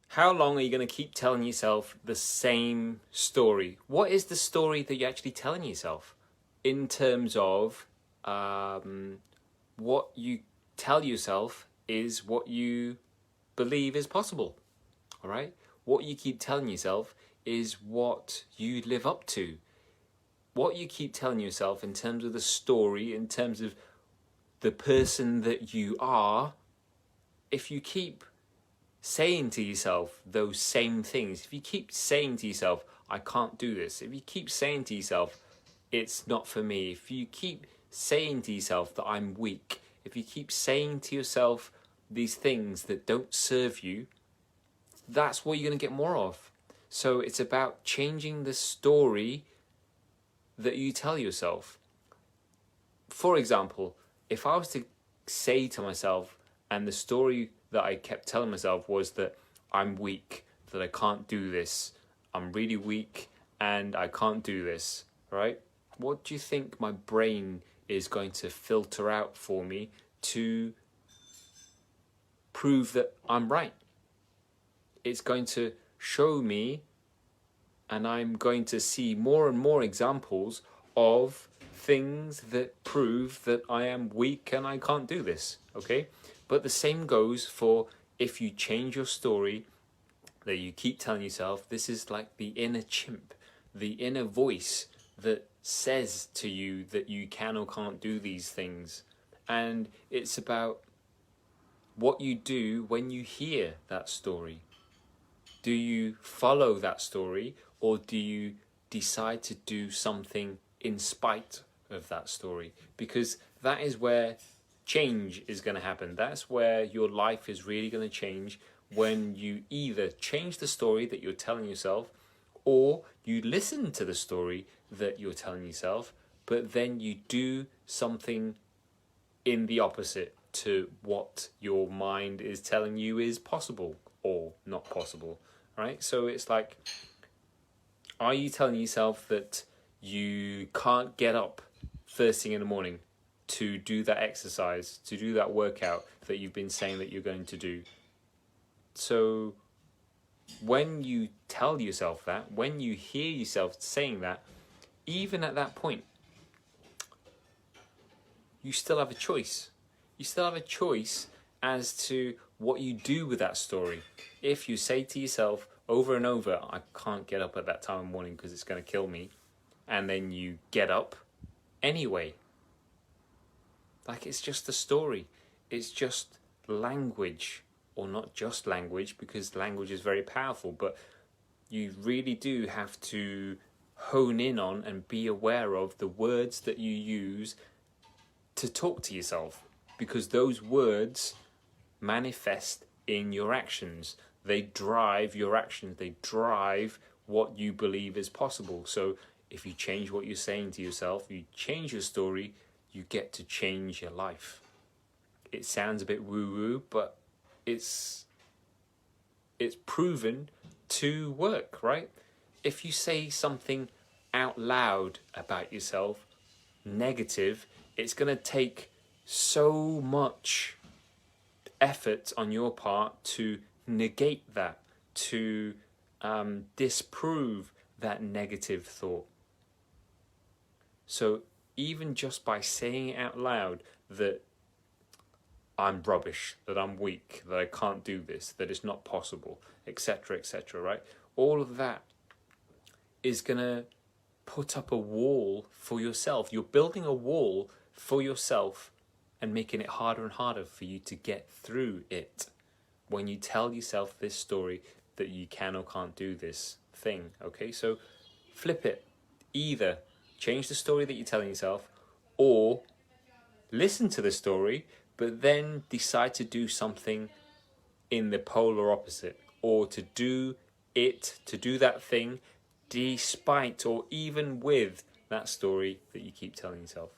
How long are you going to keep telling yourself the same story? What is the story that you're actually telling yourself in terms of what you tell yourself is what you believe is possible, all right? What you keep telling yourself is what you live up to. What you keep telling yourself in terms of the story, in terms of the person that you are, if you keep saying to yourself those same things, if you keep saying to yourself, I can't do this, if you keep saying to yourself, it's not for me, if you keep saying to yourself that I'm weak, if you keep saying to yourself these things that don't serve you, that's what you're going to get more of. So it's about changing the story that you tell yourself. For example, if I was to say to myself, and the story that I kept telling myself was that I'm weak, that I can't do this, I'm really weak and I can't do this, right? What do you think my brain is going to filter out for me to prove that I'm right? It's going to show me, and I'm going to see more and more examples of things that prove that I am weak and I can't do this, okay? But the same goes for if you change your story that you keep telling yourself. This is like the inner chimp, the inner voice that says to you that you can or can't do these things. And it's about what you do when you hear that story. Do you follow that story, or do you decide to do something in spite of that story? Because that is where change is going to happen. That's where your life is really going to change, when you either change the story that you're telling yourself, or you listen to the story that you're telling yourself, but then you do something in the opposite to what your mind is telling you is possible or not possible, right? So it's like, are you telling yourself that you can't get up first thing in the morning to do that exercise, to do that workout that you've been saying that you're going to do? So when you tell yourself that, when you hear yourself saying that, even at that point, you still have a choice. You still have a choice as to what you do with that story. If you say to yourself over and over, I can't get up at that time in the morning because it's going to kill me, and then you get up anyway. Like, it's just a story. It's just language, or not just language, because language is very powerful, but you really do have to hone in on and be aware of the words that you use to talk to yourself, because those words manifest in your actions. They drive your actions. They drive what you believe is possible. So if you change what you're saying to yourself, you change your story, you get to change your life. It sounds a bit woo-woo, but it's proven to work, right? If you say something out loud about yourself, negative, it's going to take so much effort on your part to negate that, to disprove that negative thought. So even just by saying out loud that I'm rubbish, that I'm weak, that I can't do this, that it's not possible, etc., etc., right? All of that is going to put up a wall for yourself. You're building a wall for yourself and making it harder and harder for you to get through it when you tell yourself this story that you can or can't do this thing, okay? So flip it. Either change the story that you're telling yourself, or listen to the story, but then decide to do something in the polar opposite, or to do that thing despite or even with that story that you keep telling yourself.